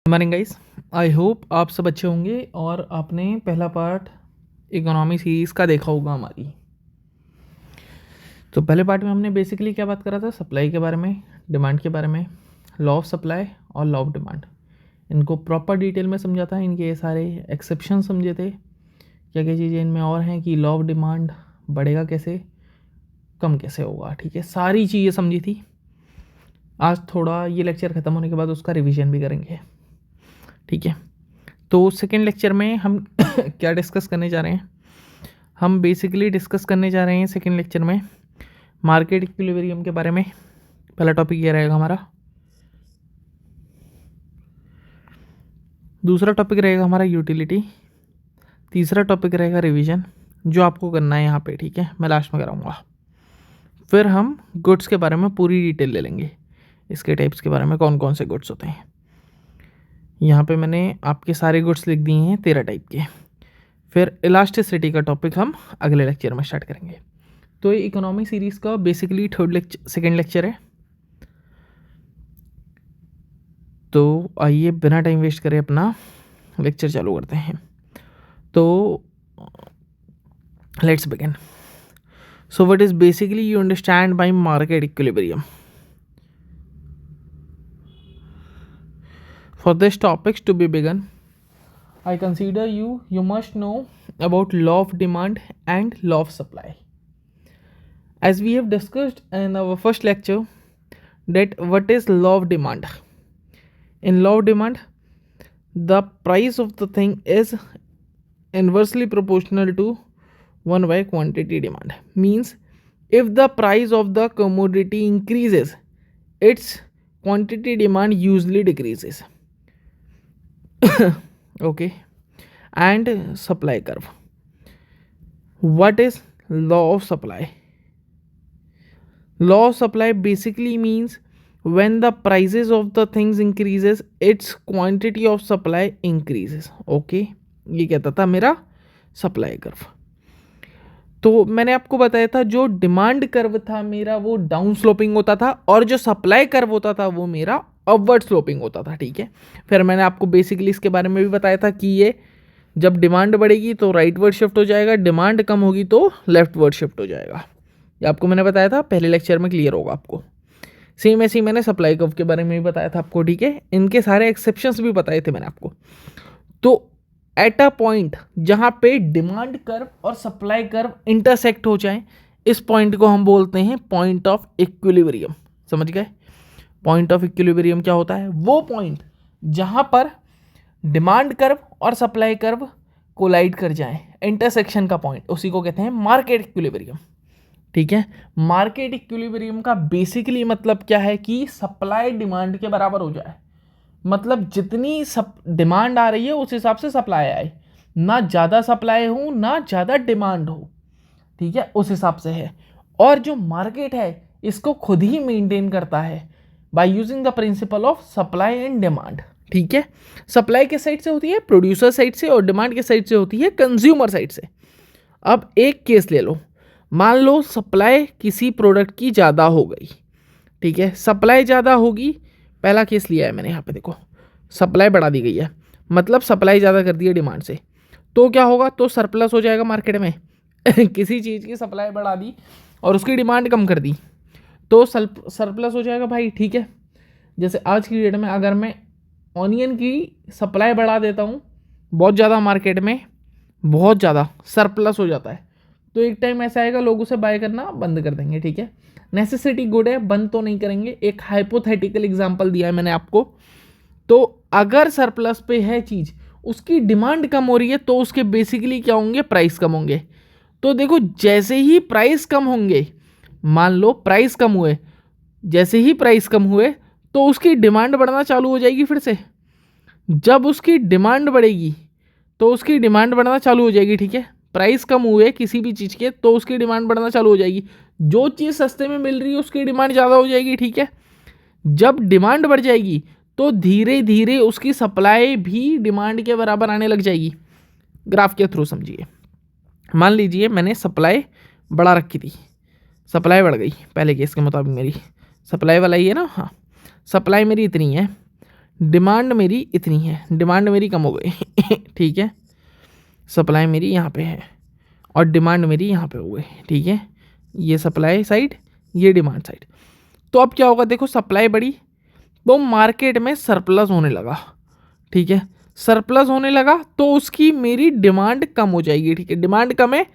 Morning guys, I hope आप सब अच्छे होंगे और आपने पहला पार्ट इकोनॉमी सीरीज़ का देखा होगा हमारी। तो पहले पार्ट में हमने बेसिकली क्या बात करा था, सप्लाई के बारे में, डिमांड के बारे में, लॉ ऑफ सप्लाई और लॉ ऑफ डिमांड। इनको प्रॉपर डिटेल में समझा था, इनके ये सारे एक्सेप्शन समझे थे, क्या क्या चीज़ें इनमें और हैं कि लॉ ऑफ डिमांड बढ़ेगा कैसे, कम कैसे होगा। ठीक है, सारी चीज़ें समझी थी। आज थोड़ा ये लेक्चर ख़त्म होने के बाद उसका रिविज़न भी करेंगे। ठीक है, तो सेकेंड लेक्चर में हम क्या डिस्कस करने जा रहे हैं, हम बेसिकली डिस्कस करने जा रहे हैं सेकेंड लेक्चर में मार्केट इक्विलिब्रियम के बारे में। पहला टॉपिक ये रहेगा हमारा, दूसरा टॉपिक रहेगा हमारा यूटिलिटी, तीसरा टॉपिक रहेगा रिवीजन जो आपको करना है यहाँ पे। ठीक है, मैं लास्ट में कराऊंगा। फिर हम गुड्स के बारे में पूरी डिटेल ले लेंगे, इसके टाइप्स के बारे में, कौन कौन से गुड्स होते हैं। यहाँ पे मैंने आपके सारे गुड्स लिख दिए हैं 13 टाइप के। फिर इलास्टिसिटी का टॉपिक हम अगले लेक्चर में स्टार्ट करेंगे। तो ये इकोनॉमी सीरीज़ का बेसिकली सेकेंड लेक्चर है। तो आइए बिना टाइम वेस्ट करे अपना लेक्चर चालू करते हैं। तो let's begin. So what is basically you understand by market equilibrium. For this topics to be begun, I consider you must know about law of demand and law of supply. As we have discussed in our first lecture that what is law of demand. In law of demand, the price of the thing is inversely proportional to 1 by quantity demand. Means if the price of the commodity increases, its quantity demand usually decreases. Okay, and supply curve. What is law of supply? Law of supply basically means when the prices of the things increases, its quantity of supply increases. Okay, ये कहता था मेरा supply curve. तो मैंने आपको बताया था जो डिमांड कर्व था मेरा वो डाउन स्लोपिंग होता था और जो सप्लाई कर्व होता था वो मेरा अपवर्ड स्लोपिंग होता था। ठीक है, फिर मैंने आपको बेसिकली इसके बारे में भी बताया था कि ये जब डिमांड बढ़ेगी तो राइट वर्ड शिफ्ट हो जाएगा, डिमांड कम होगी तो लेफ्ट वर्ड शिफ्ट हो जाएगा। ये आपको मैंने बताया था, पहले लेक्चर में क्लियर होगा आपको। सेम ऐसे ही मैंने सप्लाई कर्व के बारे में भी बताया था आपको। ठीक है, इनके सारे एक्सेप्शंस भी बताए थे मैंने आपको। तो एट अ पॉइंट जहाँ पे डिमांड कर्व और सप्लाई कर्व इंटरसेक्ट हो जाए, इस पॉइंट को हम बोलते हैं पॉइंट ऑफ इक्विलिब्रियम। समझ गए? पॉइंट ऑफ इक्विलिब्रियम क्या होता है? वो पॉइंट जहाँ पर डिमांड कर्व और सप्लाई कर्व कोलाइड कर जाए, इंटरसेक्शन का पॉइंट, उसी को कहते हैं मार्केट इक्विलिब्रियम। ठीक है, मार्केट इक्विलिब्रियम का बेसिकली मतलब क्या है कि सप्लाई डिमांड के बराबर हो जाए। मतलब जितनी डिमांड आ रही है उस हिसाब से सप्लाई आए, ना ज़्यादा सप्लाई हो ना ज़्यादा डिमांड हो। ठीक है, उस हिसाब से है। और जो मार्केट है इसको खुद ही मेंटेन करता है by using the principle of supply and demand. ठीक है, सप्लाई के साइड से होती है प्रोड्यूसर साइड से और डिमांड के साइड से होती है कंज्यूमर साइड से। अब एक केस ले लो, मान लो सप्लाई किसी प्रोडक्ट की ज़्यादा हो गई। ठीक है, सप्लाई ज़्यादा होगी, पहला केस लिया है मैंने यहाँ पे, देखो सप्लाई बढ़ा दी गई है, मतलब सप्लाई ज़्यादा कर दी है डिमांड से, तो क्या होगा? तो सरप्लस हो जाएगा मार्केट में। किसी चीज़ की सप्लाई बढ़ा दी और उसकी डिमांड कम कर दी तो सरप्लस हो जाएगा भाई। ठीक है, जैसे आज की डेट में अगर मैं ऑनियन की सप्लाई बढ़ा देता हूँ बहुत ज़्यादा मार्केट में, बहुत ज़्यादा सरप्लस हो जाता है, तो एक टाइम ऐसा आएगा लोग उसे बाय करना बंद कर देंगे। ठीक है, नेसेसिटी गुड है, बंद तो नहीं करेंगे। एक हाइपोथेटिकल एग्जांपल दिया है मैंने आपको। तो अगर सरप्लस पे है चीज़, उसकी डिमांड कम हो रही है, तो उसके बेसिकली क्या होंगे? प्राइस कम होंगे। तो देखो जैसे ही प्राइस कम होंगे, मान लो प्राइस कम हुए, जैसे ही प्राइस कम हुए तो उसकी डिमांड बढ़ना चालू हो जाएगी फिर से। जब उसकी डिमांड बढ़ेगी तो उसकी डिमांड बढ़ना चालू हो जाएगी। ठीक है, प्राइस कम हुए किसी भी चीज़ के तो उसकी डिमांड बढ़ना चालू हो जाएगी। जो चीज़ सस्ते में मिल रही है उसकी डिमांड ज़्यादा हो जाएगी। ठीक है, जब डिमांड बढ़ जाएगी तो धीरे धीरे उसकी सप्लाई भी डिमांड के बराबर आने लग जाएगी। ग्राफ के थ्रू समझिए। मान लीजिए मैंने सप्लाई बढ़ा रखी थी, सप्लाई बढ़ गई, पहले केस के मुताबिक मेरी सप्लाई वाला ही है ना, हाँ, सप्लाई मेरी इतनी है। डिमांड मेरी इतनी है, डिमांड मेरी कम हो गई ठीक है, सप्लाई मेरी यहाँ पे है और डिमांड मेरी यहाँ पे हो गई, ठीक है, ये सप्लाई साइड, ये डिमांड साइड। तो अब क्या होगा, देखो सप्लाई बढ़ी तो मार्केट में सरप्लस होने लगा, ठीक है, सरप्लस होने लगा तो उसकी मेरी डिमांड कम हो जाएगी, ठीक है, डिमांड कम है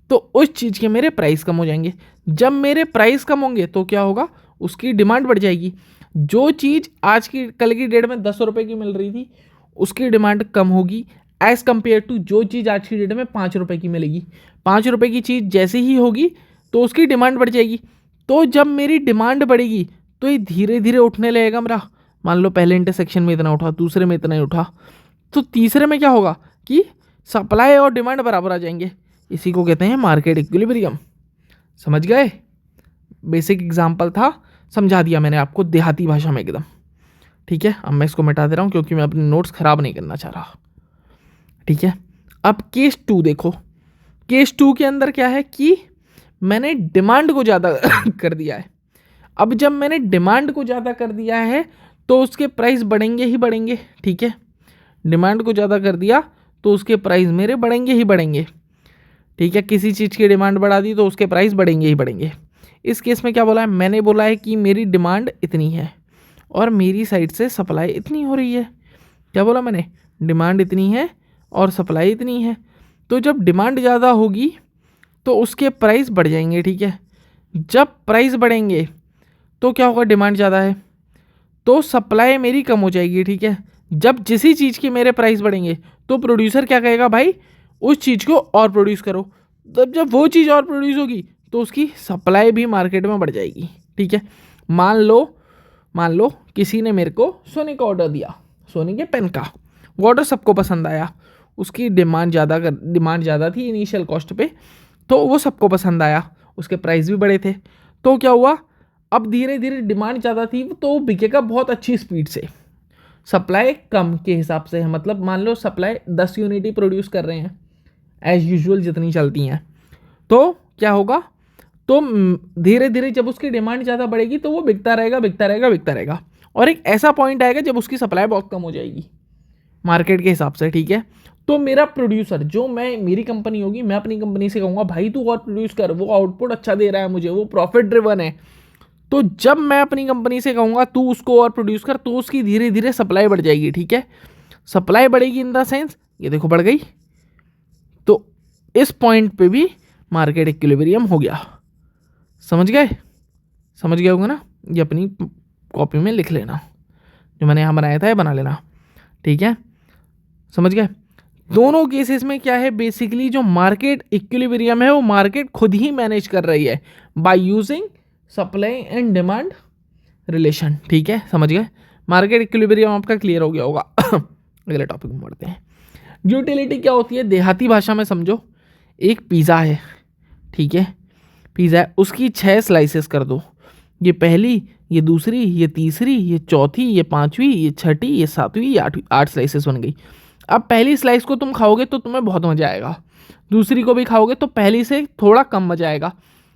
तो उस चीज़ के मेरे प्राइस कम हो जाएंगे। जब मेरे प्राइस कम होंगे तो क्या होगा, उसकी डिमांड बढ़ जाएगी। जो चीज़ आज की कल की डेट में 10 रुपये की मिल रही थी उसकी डिमांड कम होगी एज़ कम्पेयर टू जो चीज़ आज की डेट में 5 रुपये की मिलेगी। 5 रुपये की चीज़ जैसे ही होगी तो उसकी डिमांड बढ़ जाएगी। तो जब मेरी डिमांड बढ़ेगी तो ये धीरे धीरे उठने लगेगा मेरा। मान लो पहले इंटरसेक्शन में इतना उठा, दूसरे में इतना ही उठा, तो तीसरे में क्या होगा कि सप्लाई और डिमांड बराबर आ जाएंगे। इसी को कहते हैं मार्केट इक्विलिब्रियम। समझ गए? बेसिक एग्जांपल था, समझा दिया मैंने आपको देहाती भाषा में एकदम, ठीक है। अब मैं इसको मिटा दे रहा हूँ क्योंकि मैं अपने नोट्स ख़राब नहीं करना चाह रहा, ठीक है। अब केस 2 देखो, केस 2 के अंदर क्या है कि मैंने डिमांड को ज़्यादा कर दिया है। अब जब मैंने डिमांड को ज़्यादा कर दिया है तो उसके प्राइस बढ़ेंगे ही बढ़ेंगे, ठीक है। डिमांड को ज़्यादा कर दिया तो उसके प्राइस मेरे बढ़ेंगे ही बढ़ेंगे, ठीक है। किसी चीज़ की डिमांड बढ़ा दी तो उसके प्राइस बढ़ेंगे ही बढ़ेंगे। इस केस में क्या बोला है, मैंने बोला है कि मेरी डिमांड इतनी है और मेरी साइड से सप्लाई इतनी हो रही है। क्या बोला मैंने, डिमांड इतनी है और सप्लाई इतनी है। तो जब डिमांड ज़्यादा होगी तो उसके प्राइस बढ़ जाएंगे, ठीक है। जब प्राइस बढ़ेंगे तो क्या होगा, डिमांड ज़्यादा है तो सप्लाई मेरी कम हो जाएगी, ठीक है। जब जिसी चीज़ के मेरे प्राइस बढ़ेंगे तो प्रोड्यूसर क्या कहेगा, भाई उस चीज़ को और प्रोड्यूस करो। तब जब वो चीज़ और प्रोड्यूस होगी तो उसकी सप्लाई भी मार्केट में बढ़ जाएगी, ठीक है। मान लो किसी ने मेरे को सोने का ऑर्डर दिया, सोने के पेन का। वो ऑर्डर सबको पसंद आया, उसकी डिमांड ज़्यादा थी इनिशियल कॉस्ट पे, तो वो सबको पसंद आया, उसके प्राइस भी बड़े थे। तो क्या हुआ, अब धीरे धीरे डिमांड ज़्यादा थी तो बिकेगा बहुत अच्छी स्पीड से, सप्लाई कम के हिसाब से है। मतलब मान लो सप्लाई 10 यूनिट ही प्रोड्यूस कर रहे हैं एज यूजुअल जितनी चलती हैं, तो क्या होगा, तो धीरे धीरे जब उसकी डिमांड ज़्यादा बढ़ेगी तो वो बिकता रहेगा और एक ऐसा पॉइंट आएगा जब उसकी सप्लाई बहुत कम हो जाएगी मार्केट के हिसाब से, ठीक है। तो मेरा प्रोड्यूसर, जो मेरी कंपनी होगी, मैं अपनी कंपनी से कहूँगा भाई तू और प्रोड्यूस कर, वो आउटपुट अच्छा दे रहा है मुझे, वो प्रॉफिट ड्रिवन है। तो जब मैं अपनी कंपनी से कहूँगा तू उसको और प्रोड्यूस कर, तो उसकी धीरे धीरे सप्लाई बढ़ जाएगी, ठीक है। सप्लाई बढ़ेगी इन द सेंस, ये देखो बढ़ गई, तो इस पॉइंट पे भी मार्केट इक्विलिब्रियम हो गया। समझ गए होंगे ना? ये अपनी कॉपी में लिख लेना, जो मैंने यहाँ बनाया था ये बना लेना, ठीक है। समझ गए? दोनों केसेस में क्या है, बेसिकली जो मार्केट इक्विलिब्रियम है वो मार्केट खुद ही मैनेज कर रही है by using supply and demand relation, ठीक है। समझ गए? मार्केट इक्विलिब्रियम आपका क्लियर हो गया होगा। अगले टॉपिक में बढ़ते हैं। यूटिलिटी क्या होती है, देहाती भाषा में समझो, एक पिज़्ज़ा है, ठीक है, पिज़्ज़ा है, उसकी 6 स्लाइसेस कर दो, ये पहली, ये दूसरी, ये तीसरी, ये चौथी, ये पाँचवीं, ये छठी, ये सातवीं, ये आठवीं, 8 स्लाइसेस बन गई। अब पहली स्लाइस को तुम खाओगे तो तुम्हें बहुत मज़ा आएगा, दूसरी को भी खाओगे तो पहली से थोड़ा कम मज़ा आएगा,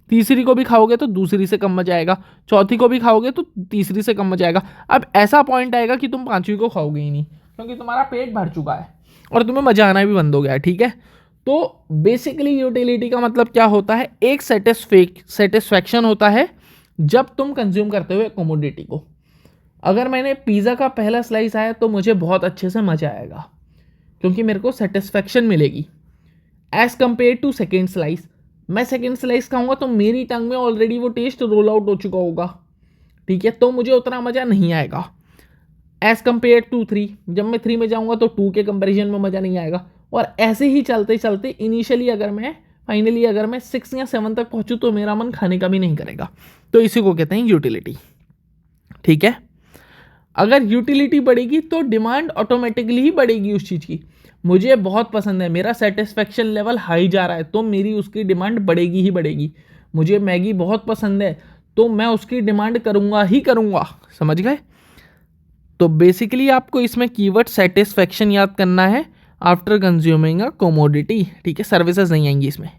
तीसरी को भी खाओगे तो दूसरी से कम मज़ा आएगा, चौथी को भी खाओगे तो तीसरी से कम मज़ा आएगा। अब ऐसा पॉइंट आएगा कि तुम पाँचवीं को खाओगे ही नहीं, क्योंकि तुम्हारा पेट भर चुका है और तुम्हें मज़ा आना भी बंद हो गया है, ठीक है। तो बेसिकली यूटिलिटी का मतलब क्या होता है, एक सेटिस्फैक्शन होता है जब तुम कंज्यूम करते हो कमोडिटी को। अगर मैंने पिज़्ज़ा का पहला स्लाइस आया तो मुझे बहुत अच्छे से मज़ा आएगा, क्योंकि मेरे को सेटिस्फैक्शन मिलेगी as compare to second slice. मैं सेकेंड स्लाइस खाऊंगा तो मेरी टंग में ऑलरेडी वो टेस्ट रोल आउट हो चुका होगा, ठीक है, तो मुझे उतना मज़ा नहीं आएगा एज़ कम्पेयर टू 3। जब मैं 3 में जाऊंगा तो 2 के कंपैरिजन में मज़ा नहीं आएगा, और ऐसे ही चलते चलते इनिशियली फाइनली अगर मैं 6 या 7 तक पहुंचूं तो मेरा मन खाने का भी नहीं करेगा। तो इसी को कहते हैं यूटिलिटी, ठीक है। अगर यूटिलिटी बढ़ेगी तो डिमांड ऑटोमेटिकली ही बढ़ेगी उस चीज़ की। मुझे बहुत पसंद है, मेरा सेटिस्फेक्शन लेवल हाई जा रहा है तो मेरी उसकी डिमांड बढ़ेगी ही बढ़ेगी। मुझे मैगी बहुत पसंद है तो मैं उसकी डिमांड करूँगा ही करूँगा। समझ गए? तो बेसिकली आपको इसमें कीवर्ड सेटिस्फेक्शन याद करना है आफ्टर कंज्यूमिंग अ कमोडिटी, ठीक है। सर्विसेज नहीं आएंगी इसमें।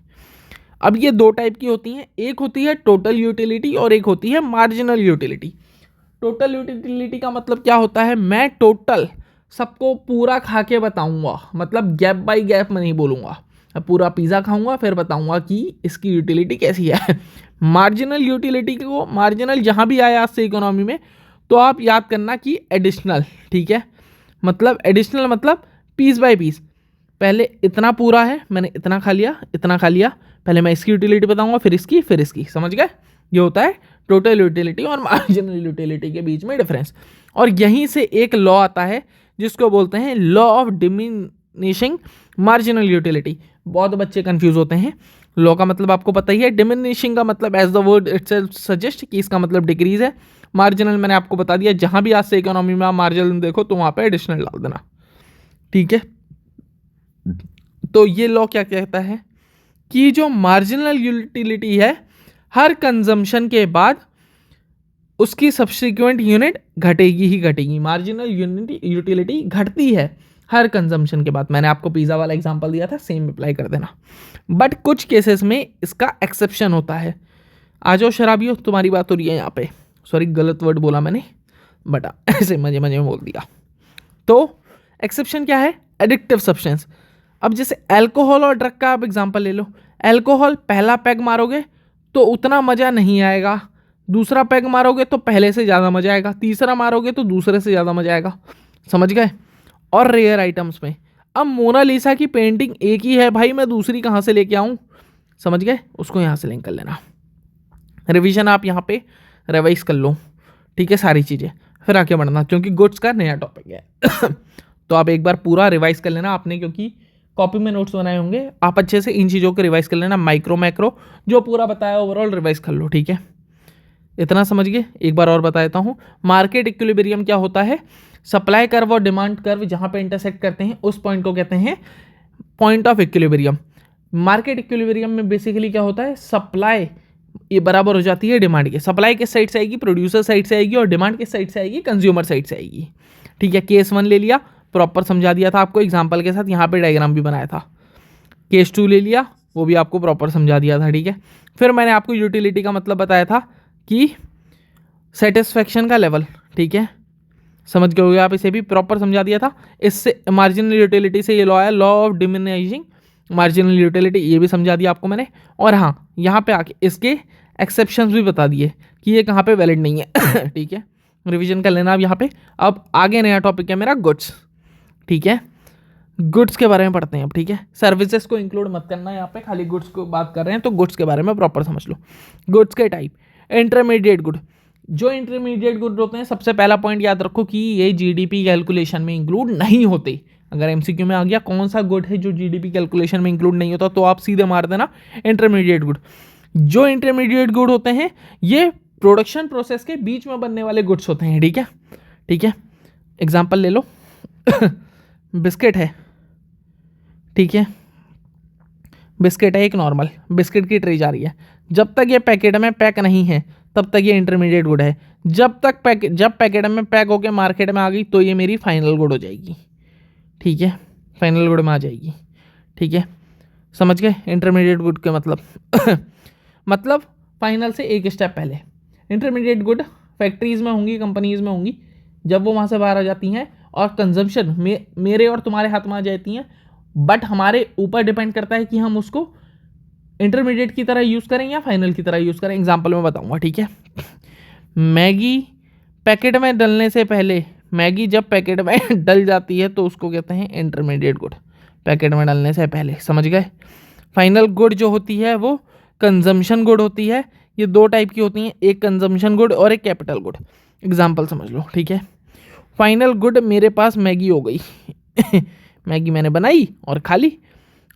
अब ये 2 टाइप की होती हैं, एक होती है टोटल यूटिलिटी और एक होती है मार्जिनल यूटिलिटी। टोटल यूटिलिटी का मतलब क्या होता है, मैं टोटल सबको पूरा खा के बताऊंगा, मतलब गैप बाय गैप मैं नहीं बोलूंगा। अब पूरा पिज़्ज़ा खाऊंगा फिर बताऊंगा कि इसकी यूटिलिटी कैसी है। मार्जिनल यूटिलिटी को, मार्जिनल जहां भी आया आज से इकोनॉमी में, तो आप याद करना कि एडिशनल, ठीक है, मतलब एडिशनल मतलब पीस बाय पीस। पहले इतना पूरा है, मैंने इतना खा लिया, इतना खा लिया, पहले मैं इसकी यूटिलिटी बताऊंगा, फिर इसकी, फिर इसकी, समझ गए। ये होता है टोटल यूटिलिटी और मार्जिनल यूटिलिटी के बीच में डिफरेंस। और यहीं से एक लॉ आता है जिसको बोलते हैं law of diminishing marginal utility. बहुत बच्चे कंफ्यूज होते हैं। लॉ का मतलब आपको पता ही है, डिमिनिशिंग का मतलब as the word itself suggest कि इसका मतलब डिक्रीज है। मार्जिनल मैंने आपको बता दिया, जहां भी आज से इकोनॉमी में आप मार्जिनल देखो तो वहां पे एडिशनल डाल देना, ठीक है। तो ये लॉ क्या कहता है कि जो मार्जिनल यूटिलिटी है, हर कंजम्पशन के बाद उसकी सब्सिक्वेंट यूनिट घटेगी ही घटेगी। मार्जिनल यूटिलिटी घटती है हर कंजम्पशन के बाद। मैंने आपको पिज़्ज़ा वाला एग्जांपल दिया था, सेम अप्लाई कर देना। बट कुछ केसेस में इसका एक्सेप्शन होता है। आ जाओ शराबियों, तुम्हारी बात हो रही है यहाँ पे। सॉरी, गलत वर्ड बोला मैंने, बट ऐसे मजे मजे में बोल दिया। तो एक्सेप्शन क्या है, एडिक्टिव सब्सटेंस। अब जैसे अल्कोहल और ड्रग का आप एग्जांपल ले लो। अल्कोहल पहला पैग मारोगे तो उतना मज़ा नहीं आएगा, दूसरा पैग मारोगे तो पहले से ज़्यादा मज़ा आएगा, तीसरा मारोगे तो दूसरे से ज़्यादा मज़ा आएगा, समझ गए। और रेयर आइटम्स में, अब मोनालिसा की पेंटिंग एक ही है भाई, मैं दूसरी कहाँ से लेके आऊँ, समझ गए। उसको यहाँ से लिंक कर लेना। रिवीजन आप यहाँ पे रिवाइज कर लो, ठीक है, सारी चीज़ें, फिर आगे बढ़ना, क्योंकि गुड्स का नया टॉपिक है। तो आप एक बार पूरा रिवाइज कर लेना आपने, क्योंकि कॉपी में नोट्स बनाए होंगे, आप अच्छे से इन चीज़ों को रिवाइज कर लेना। माइक्रो मैक्रो जो पूरा बताया ओवरऑल रिवाइज कर लो, ठीक है। इतना समझ गए। एक बार और बता देता हूँ। मार्केट इक्विलिब्रियम क्या होता है, सप्लाई कर्व और डिमांड कर्व जहाँ पे इंटरसेक्ट करते हैं उस पॉइंट को कहते हैं point of equilibrium. Market equilibrium में बेसिकली क्या होता है, सप्लाई ये बराबर हो जाती है डिमांड के। सप्लाई किस साइड से आएगी, प्रोड्यूसर साइड से आएगी, और डिमांड किस साइड से आएगी, कंज्यूमर साइड से आएगी, ठीक है। केस 1 ले लिया, प्रॉपर समझा दिया था आपको एग्जाम्पल के साथ, यहाँ पे डायग्राम भी बनाया था। केस 2 ले लिया, वो भी आपको प्रॉपर समझा दिया था, ठीक है। फिर मैंने आपको यूटिलिटी का मतलब बताया था कि सेटिस्फैक्शन का लेवल, ठीक है, समझ गए होगे आप, इसे भी प्रॉपर समझा दिया था। इससे मार्जिनल यूटिलिटी से ये लॉ है, law of diminishing marginal utility, ये भी समझा दिया आपको मैंने। और हाँ, यहाँ पे आके इसके एक्सेप्शंस भी बता दिए कि ये कहाँ पे वैलिड नहीं है। ठीक है, रिवीजन कर लेना अब यहाँ पे। अब आगे नया टॉपिक है मेरा गुड्स, ठीक है। गुड्स के बारे में पढ़ते हैं अब, ठीक है। सर्विसेज को इंक्लूड मत करना यहाँ पे, खाली गुड्स को बात कर रहे हैं, तो गुड्स के बारे में प्रॉपर समझ लो। गुड्स के टाइप, इंटरमीडिएट गुड। जो इंटरमीडिएट गुड होते हैं, सबसे पहला पॉइंट याद रखो कि ये जीडीपी कैलकुलेशन में इंक्लूड नहीं होते। अगर एमसीक्यू में आ गया कौन सा गुड है जो जीडीपी कैलकुलेशन में इंक्लूड नहीं होता, तो आप सीधे मार देना इंटरमीडिएट गुड। जो इंटरमीडिएट गुड होते हैं ये प्रोडक्शन प्रोसेस के बीच में बनने वाले गुड्स होते हैं, ठीक है। ठीक है, एग्जाम्पल ले लो। बिस्किट है, ठीक है, बिस्किट है एक नॉर्मल, बिस्किट की ट्रे जा रही है। जब तक ये पैकेट में पैक नहीं है तब तक ये इंटरमीडिएट गुड है। जब पैकेट में पैक होकर मार्केट में आ गई तो ये मेरी फाइनल गुड हो जाएगी, ठीक है, फाइनल गुड में आ जाएगी, ठीक है। समझ गए इंटरमीडिएट गुड के मतलब। मतलब फाइनल से एक स्टेप पहले। इंटरमीडिएट गुड फैक्ट्रीज़ में होंगी, कंपनीज़ में होंगी, जब वो वहाँ से बाहर आ जाती हैं और कंजम्पशन मेरे और तुम्हारे हाथ में आ जाती हैं, बट हमारे ऊपर डिपेंड करता है कि हम उसको इंटरमीडिएट की तरह यूज़ करें या फाइनल की तरह यूज़ करें। एग्जांपल में बताऊंगा, ठीक है। मैगी पैकेट में डलने से पहले, मैगी जब पैकेट में डल जाती है तो उसको कहते हैं इंटरमीडिएट गुड, पैकेट में डलने से पहले, समझ गए। फाइनल गुड जो होती है वो कंजम्पशन गुड होती है। ये दो टाइप की होती हैं, एक कंजम्पशन गुड और एक कैपिटल गुड। एग्जाम्पल समझ लो, ठीक है। फाइनल गुड मेरे पास मैगी हो गई। मैगी मैंने बनाई और खा ली।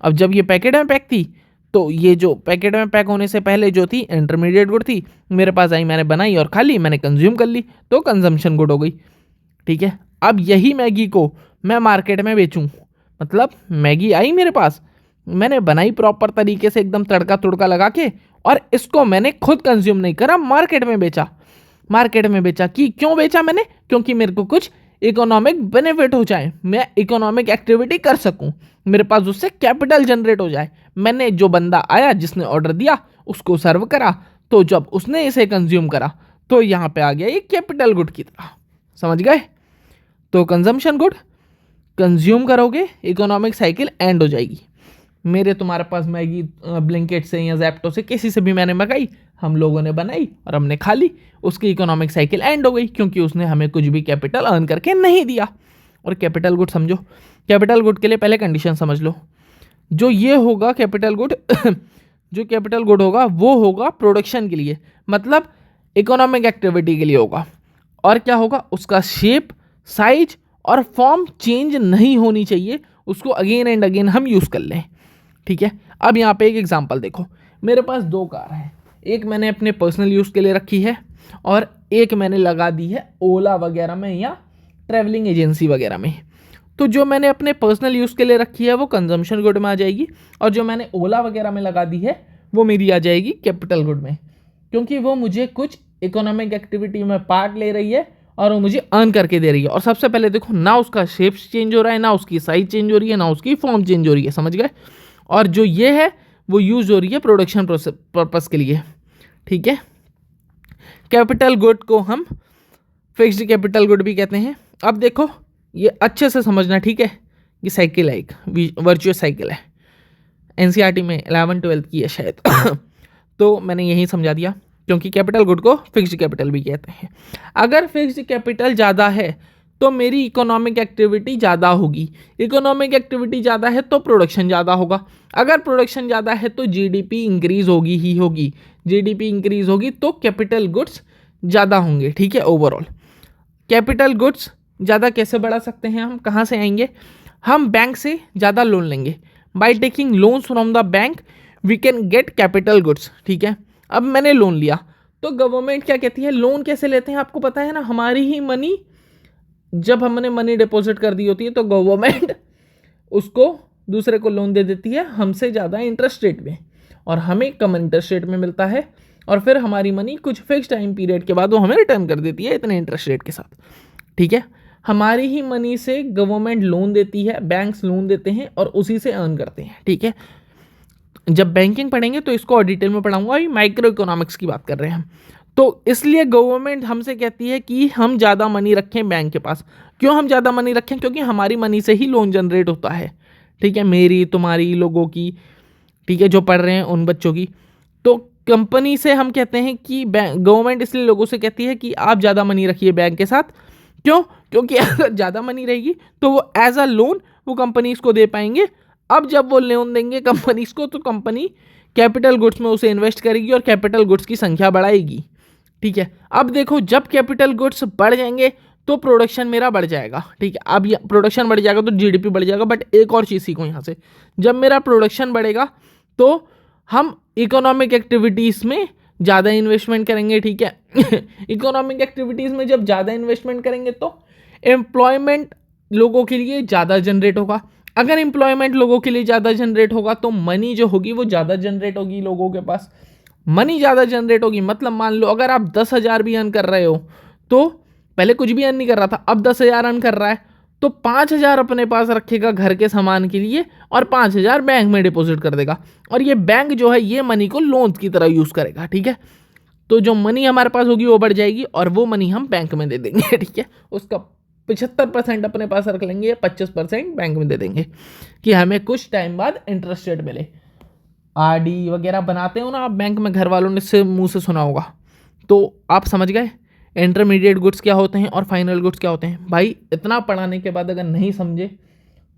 अब जब ये पैकेट में पैक थी तो ये जो पैकेट में पैक होने से पहले जो थी इंटरमीडिएट गुड थी, मेरे पास आई, मैंने बनाई और खा ली, मैंने कंज्यूम कर ली, तो कंजम्पशन गुड हो गई, ठीक है। अब यही मैगी को मैं मार्केट में बेचूं, मतलब मैगी आई मेरे पास, मैंने बनाई प्रॉपर तरीके से एकदम तड़का तुड़का लगा के, और इसको मैंने खुद कंज्यूम नहीं करा, मार्केट में बेचा। मार्केट में बेचा कि क्यों बेचा मैंने, क्योंकि मेरे को कुछ इकोनॉमिक बेनिफिट हो जाए, मैं इकोनॉमिक एक्टिविटी कर सकूं, मेरे पास उससे कैपिटल जनरेट हो जाए। मैंने जो बंदा आया जिसने ऑर्डर दिया उसको सर्व करा, तो जब उसने इसे कंज्यूम करा तो यहाँ पे आ गया ये कैपिटल गुड की तरह, समझ गए। तो कंजम्पशन गुड, कंज्यूम करोगे, इकोनॉमिक साइकिल एंड हो जाएगी। मेरे तुम्हारे पास मैगी ब्लिंकिट से या जैप्टो से किसी से भी मैंने मंगाई, हम लोगों ने बनाई और हमने खा ली, उसकी इकोनॉमिक साइकिल एंड हो गई, क्योंकि उसने हमें कुछ भी कैपिटल अर्न करके नहीं दिया। और कैपिटल गुड समझो, कैपिटल गुड के लिए पहले कंडीशन समझ लो। जो ये होगा कैपिटल गुड जो कैपिटल गुड होगा वो होगा प्रोडक्शन के लिए, मतलब इकोनॉमिक एक्टिविटी के लिए होगा। और क्या होगा, उसका शेप, साइज और फॉर्म चेंज नहीं होनी चाहिए, उसको अगेन एंड अगेन हम यूज़ कर लें, ठीक है। अब यहाँ पे एक एग्जांपल देखो, मेरे पास 2 कार हैं, एक मैंने अपने पर्सनल यूज़ के लिए रखी है और एक मैंने लगा दी है ओला वगैरह में या ट्रैवलिंग एजेंसी वगैरह में। तो जो मैंने अपने पर्सनल यूज़ के लिए रखी है वो कंजम्पशन गुड में आ जाएगी, और जो मैंने ओला वगैरह में लगा दी है वो मेरी आ जाएगी कैपिटल गुड में, क्योंकि वो मुझे कुछ इकोनॉमिक एक्टिविटी में पार्ट ले रही है और वो मुझे अर्न करके दे रही है। और सबसे पहले देखो, ना उसका शेप्स चेंज हो रहा है, ना उसकी साइज चेंज हो रही है, ना उसकी फॉर्म चेंज हो रही है, समझ गए। और जो ये है वो यूज़ हो रही है प्रोडक्शन पर्पस के लिए, ठीक है। कैपिटल गुड को हम फिक्स्ड कैपिटल गुड भी कहते हैं। अब देखो ये अच्छे से समझना, ठीक है। ये साइकिल है, एक वर्चुअस साइकिल है, एनसीईआरटी में 11th-12th की है शायद तो मैंने यही समझा दिया, क्योंकि कैपिटल गुड को फिक्स्ड कैपिटल भी कहते हैं। अगर फिक्स्ड कैपिटल ज़्यादा है तो मेरी इकोनॉमिक एक्टिविटी ज़्यादा होगी, इकोनॉमिक एक्टिविटी ज़्यादा है तो प्रोडक्शन ज़्यादा होगा, अगर प्रोडक्शन ज़्यादा है तो जीडीपी इंक्रीज़ होगी ही होगी, जीडीपी इंक्रीज़ होगी तो कैपिटल गुड्स ज़्यादा होंगे, ठीक है। ओवरऑल कैपिटल गुड्स ज़्यादा कैसे बढ़ा सकते हैं हम, कहाँ से आएंगे, हम बैंक से ज़्यादा लोन लेंगे। By taking loans from the bank we can get capital goods, ठीक है। अब मैंने लोन लिया तो गवर्नमेंट क्या कहती है, लोन कैसे लेते हैं आपको पता है ना, हमारी ही मनी, जब हमने मनी डिपॉजिट कर दी होती है तो गवर्नमेंट उसको दूसरे को लोन दे देती है हमसे ज़्यादा इंटरेस्ट रेट में, और हमें कम इंटरेस्ट रेट में मिलता है, और फिर हमारी मनी कुछ फिक्स टाइम पीरियड के बाद वो हमें रिटर्न कर देती है इतने इंटरेस्ट रेट के साथ, ठीक है। हमारी ही मनी से गवर्नमेंट लोन देती है, बैंक्स लोन देते हैं और उसी से अर्न करते हैं, ठीक है। जब बैंकिंग पढ़ेंगे तो इसको और डिटेल में पढ़ाऊंगा, अभी माइक्रो इकोनॉमिक्स की बात कर रहे हैं हम। तो इसलिए गवर्नमेंट हमसे कहती है कि हम ज़्यादा मनी रखें बैंक के पास। क्यों हम ज़्यादा मनी रखें, क्योंकि हमारी मनी से ही लोन जनरेट होता है, ठीक है, मेरी तुम्हारी लोगों की, ठीक है, जो पढ़ रहे हैं उन बच्चों की। तो कंपनी से हम कहते हैं कि गवर्नमेंट इसलिए लोगों से कहती है कि आप ज़्यादा मनी रखिए बैंक के साथ। क्यों, क्योंकि अगर ज़्यादा मनी रहेगी तो वो एज अ लोन वो कंपनीज को दे पाएंगे। अब जब वो लोन देंगे कंपनीज को तो कंपनी कैपिटल गुड्स में उसे इन्वेस्ट करेगी और कैपिटल गुड्स की संख्या बढ़ाएगी, ठीक है। अब देखो जब कैपिटल गुड्स बढ़ जाएंगे तो प्रोडक्शन मेरा बढ़ जाएगा, ठीक है। अब प्रोडक्शन बढ़ जाएगा तो जीडीपी बढ़ जाएगा, बट एक और चीज़ सीखो यहाँ से, जब मेरा प्रोडक्शन बढ़ेगा तो हम इकोनॉमिक एक्टिविटीज़ में ज़्यादा इन्वेस्टमेंट करेंगे, ठीक है। इकोनॉमिक एक्टिविटीज़ में जब ज़्यादा इन्वेस्टमेंट करेंगे तो एम्प्लॉयमेंट लोगों के लिए ज़्यादा जनरेट होगा। अगर एम्प्लॉयमेंट लोगों के लिए ज़्यादा जनरेट होगा तो मनी जो होगी वो ज़्यादा जनरेट होगी लोगों के पास। मनी ज़्यादा जनरेट होगी मतलब मान लो अगर आप 10,000 भी अर्न कर रहे हो, तो पहले कुछ भी अर्न नहीं कर रहा था, अब 10,000 अर्न कर रहा है, तो 5,000 अपने पास रखेगा घर के सामान के लिए और 5,000 बैंक में डिपॉजिट कर देगा, और ये बैंक जो है ये मनी को लोन की तरह यूज़ करेगा, ठीक है। तो जो मनी हमारे पास होगी वो बढ़ जाएगी और वो मनी हम बैंक में दे देंगे, ठीक है। उसका 75% अपने पास रख लेंगे, 25% बैंक में दे देंगे कि हमें कुछ टाइम बाद इंटरेस्ट रेट मिले। आरडी वगैरह बनाते हो ना आप बैंक में, घर वालों ने से मुंह से सुना होगा, तो आप समझ गए इंटरमीडिएट गुड्स क्या होते हैं और फाइनल गुड्स क्या होते हैं। भाई इतना पढ़ाने के बाद अगर नहीं समझे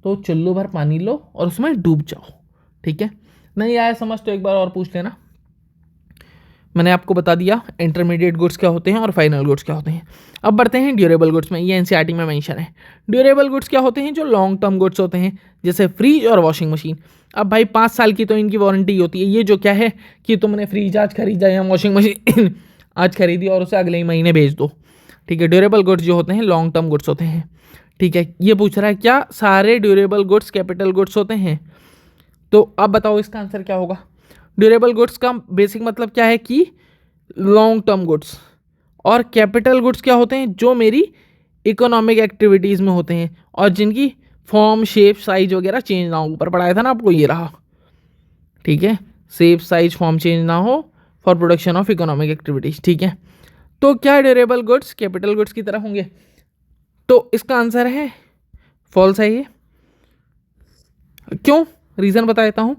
तो चुल्लू भर पानी लो और उसमें डूब जाओ, ठीक है। नहीं आया समझ तो एक बार और पूछ लेना। मैंने आपको बता दिया इंटरमीडिएट गुड्स क्या होते हैं और फाइनल गुड्स क्या होते हैं। अब बढ़ते हैं ड्यूरेबल गुड्स में, ये एनसीईआरटी में मेंशन है। ड्यूरेबल गुड्स क्या होते हैं, जो लॉन्ग टर्म गुड्स होते हैं, जैसे फ्रिज और वॉशिंग मशीन। अब भाई 5 साल की तो इनकी वारंटी होती है। ये जो क्या है कि तुमने फ्रिज आज खरीदा या वॉशिंग मशीन आज खरीदी और उसे अगले ही महीने भेज दो, ठीक है। ड्यूरेबल गुड्स जो होते हैं लॉन्ग टर्म गुड्स होते हैं, ठीक है। ये पूछ रहा है क्या सारे ड्यूरेबल गुड्स कैपिटल गुड्स होते हैं, तो अब बताओ इसका आंसर क्या होगा। ड्यूरेबल गुड्स का बेसिक मतलब क्या है कि लॉन्ग टर्म गुड्स, और कैपिटल गुड्स क्या होते हैं, जो मेरी इकोनॉमिक एक्टिविटीज़ में होते हैं और जिनकी फॉर्म शेप साइज वगैरह चेंज ना हो। ऊपर पढ़ाया था ना आपको, ये रहा, ठीक है। शेप साइज फॉर्म चेंज ना हो for production of economic activities, ठीक है। तो क्या ड्यूरेबल गुड्स कैपिटल गुड्स की तरह होंगे? तो इसका आंसर है फॉल्स है ये। क्यों? रीजन बता देता हूं।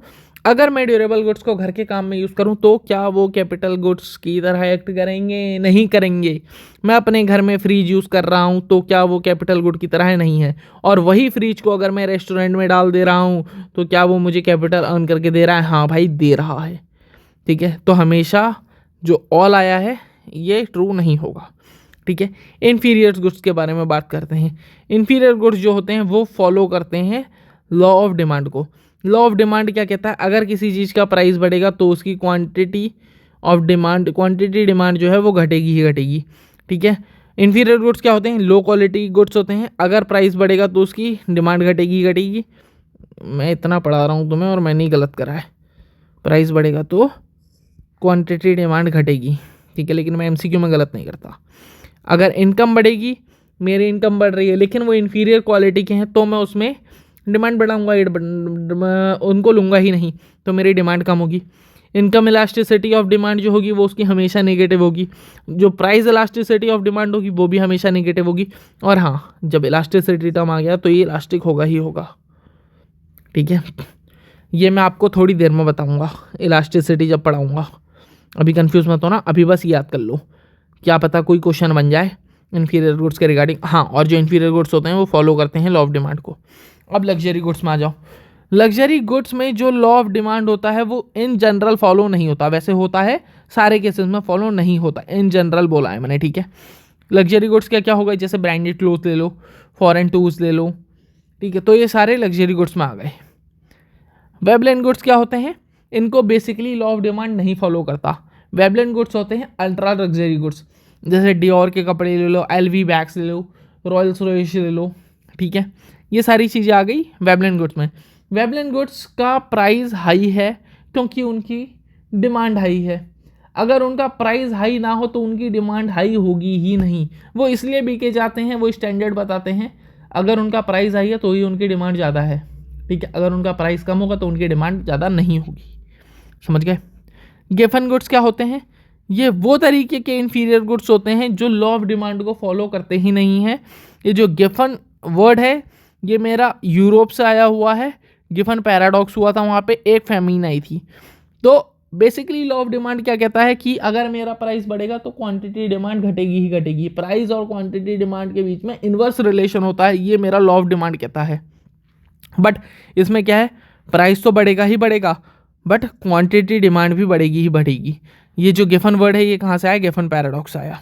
अगर मैं ड्यूरेबल गुड्स को घर के काम में यूज़ करूं तो क्या वो कैपिटल गुड्स की तरह एक्ट करेंगे? नहीं करेंगे। मैं अपने घर में फ्रिज यूज़ कर रहा हूं तो क्या वो कैपिटल गुड की तरह नहीं है? और वही फ्रिज को अगर मैं रेस्टोरेंट में डाल दे रहा हूं तो क्या वो मुझे कैपिटल अर्न करके दे रहा है? हाँ भाई, दे रहा है। ठीक है, तो हमेशा जो ऑल आया है ये ट्रू नहीं होगा। ठीक है, इन्फीरियर गुड्स के बारे में बात करते हैं। इन्फीरियर गुड्स जो होते हैं वो फॉलो करते हैं लॉ ऑफ डिमांड को। लॉ ऑफ डिमांड क्या कहता है? अगर किसी चीज़ का प्राइस बढ़ेगा तो उसकी quantity of demand, quantity demand जो है वो घटेगी ही घटेगी। ठीक है, इन्फीरियर गुड्स क्या होते हैं? लो क्वालिटी गुड्स होते हैं। अगर प्राइस बढ़ेगा तो उसकी डिमांड घटेगी घटेगी। मैं इतना पढ़ा रहा हूँ तुम्हें और मैंने ही गलत करा है। प्राइस बढ़ेगा तो क्वांटिटी डिमांड घटेगी। ठीक है, लेकिन मैं एमसीक्यू में गलत नहीं करता। अगर इनकम बढ़ेगी, मेरी इनकम बढ़ रही है लेकिन वो इन्फीरियर क्वालिटी के हैं, तो मैं उसमें डिमांड बढ़ाऊंगा, उनको लूँगा ही नहीं, तो मेरी डिमांड कम होगी। इनकम इलास्टिसिटी ऑफ डिमांड जो होगी वो उसकी हमेशा नेगेटिव होगी। जो प्राइस इलास्टिसिटी ऑफ डिमांड होगी वो भी हमेशा नेगेटिव होगी। और हाँ, जब इलास्टिसिटी टर्म आ गया तो ये इलास्टिक होगा ही होगा। ठीक है, ये मैं आपको थोड़ी देर में बताऊंगा, इलास्टिसिटी जब पढ़ाऊंगा। अभी कंफ्यूज मत होना, अभी बस याद कर लो, क्या पता कोई क्वेश्चन बन जाए इन्फीरियर गुड्स के रिगार्डिंग। हाँ, और जो इन्फीरियर गुड्स होते हैं वो फॉलो करते हैं लॉ ऑफ डिमांड को। अब लग्जरी गुड्स में आ जाओ। लग्जरी गुड्स में जो लॉ ऑफ डिमांड होता है वो इन जनरल फॉलो नहीं होता। वैसे होता है, सारे केसेस में फॉलो नहीं होता, इन जनरल बोला है मैंने। ठीक है, लग्जरी गुड्स क्या क्या होगा? जैसे ब्रांडेड क्लोथ ले लो, फॉरेन टूल्स ले लो। ठीक है, तो ये सारे लग्जरी गुड्स में आ गए। वेबलेंड गुड्स क्या होते हैं? इनको बेसिकली लॉ ऑफ डिमांड नहीं फॉलो करता। वेबलेंड गुड्स होते हैं अल्ट्रा लग्जरी गुड्स, जैसे डियोर के कपड़े ले लो, एलवी बैग्स ले लो, रॉयल्स रॉयस ले लो। ठीक है, ये सारी चीज़ें आ गई वेबलेंड गुड्स में। वेबलेंड गुड्स का प्राइस हाई है क्योंकि उनकी डिमांड हाई है। अगर उनका प्राइस हाई ना हो तो उनकी डिमांड हाई होगी ही नहीं। वो इसलिए बिके जाते हैं, वो स्टैंडर्ड बताते हैं, अगर उनका प्राइस हाई है तो ही उनकी डिमांड ज़्यादा है। ठीक है, अगर उनका प्राइस कम होगा तो उनकी डिमांड ज़्यादा नहीं होगी। समझ गए? गिवन गुड्स क्या होते हैं? ये वो तरीके के इन्फीरियर गुड्स होते हैं जो लॉ ऑफ डिमांड को फॉलो करते ही नहीं है। ये जो गिवन वर्ड है ये मेरा यूरोप से आया हुआ है। गिवन पैराडॉक्स हुआ था, वहाँ पे एक फैमिन आई थी। तो बेसिकली लॉ ऑफ डिमांड क्या कहता है कि अगर मेरा प्राइस बढ़ेगा तो क्वांटिटी डिमांड घटेगी ही घटेगी। प्राइस और क्वांटिटी डिमांड के बीच में इन्वर्स रिलेशन होता है, ये मेरा लॉ ऑफ डिमांड कहता है। बट इसमें क्या है? प्राइस तो बढ़ेगा ही बढ़ेगा बट क्वांटिटी डिमांड भी बढ़ेगी ही बढ़ेगी। ये जो गिवन वर्ड है ये कहाँ से आया? गिवन पैराडॉक्स आया।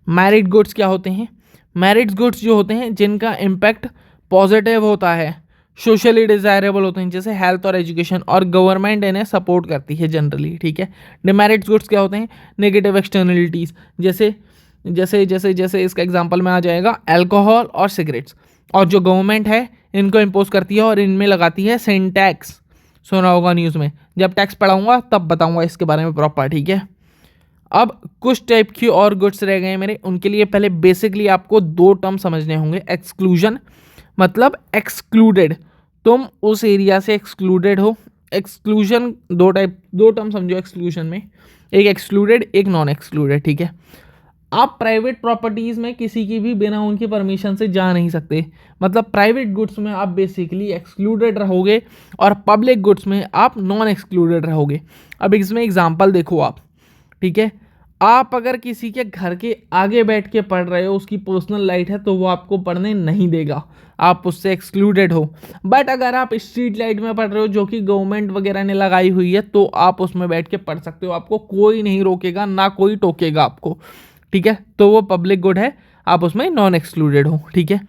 मैरिट गुड्स क्या होते हैं? मैरिट गुड्स जो होते हैं जिनका इम्पैक्ट पॉजिटिव होता है, सोशली डिजायरेबल होते हैं, जैसे हेल्थ और एजुकेशन, और गवर्नमेंट इन्हें सपोर्ट करती है जनरली। ठीक है, डिमेरिट्स गुड्स क्या होते हैं? नेगेटिव एक्सटर्नलिटीज़, जैसे जैसे जैसे जैसे इसका एग्जांपल में आ जाएगा अल्कोहल और सिगरेट्स, और जो गवर्नमेंट है इनको इम्पोज करती है और इनमें लगाती है सेन टैक्स। सुना होगा न्यूज़ में, जब टैक्स पढ़ाऊंगा तब बताऊंगा इसके बारे में प्रॉपर। ठीक है, अब कुछ टाइप की और गुड्स रह गए मेरे, उनके लिए पहले बेसिकली आपको दो टर्म समझने होंगे। एक्सक्लूजन मतलब एक्सक्लूडेड, तुम उस एरिया से एक्सक्लूडेड हो। एक्सक्लूजन दो टर्म समझो एक्सक्लूजन में, एक एक्सक्लूडेड एक नॉन एक्सक्लूडेड। ठीक है, आप प्राइवेट प्रॉपर्टीज़ में किसी की भी बिना उनकी परमिशन से जा नहीं सकते, मतलब प्राइवेट गुड्स में आप बेसिकली एक्सक्लूडेड रहोगे और पब्लिक गुड्स में आप नॉन एक्सक्लूडेड रहोगे। अब इसमें एग्जांपल देखो आप। ठीक है, आप अगर किसी के घर के आगे बैठ के पढ़ रहे हो, उसकी पर्सनल लाइट है तो वो आपको पढ़ने नहीं देगा, आप उससे एक्सक्लूडेड हो। बट अगर आप स्ट्रीट लाइट में पढ़ रहे हो जो कि गवर्नमेंट वगैरह ने लगाई हुई है तो आप उसमें बैठ के पढ़ सकते हो, आपको कोई नहीं रोकेगा, ना कोई टोकेगा आपको। ठीक है, तो वो पब्लिक गुड है, आप उसमें नॉन एक्सक्लूडेड हो। ठीक है,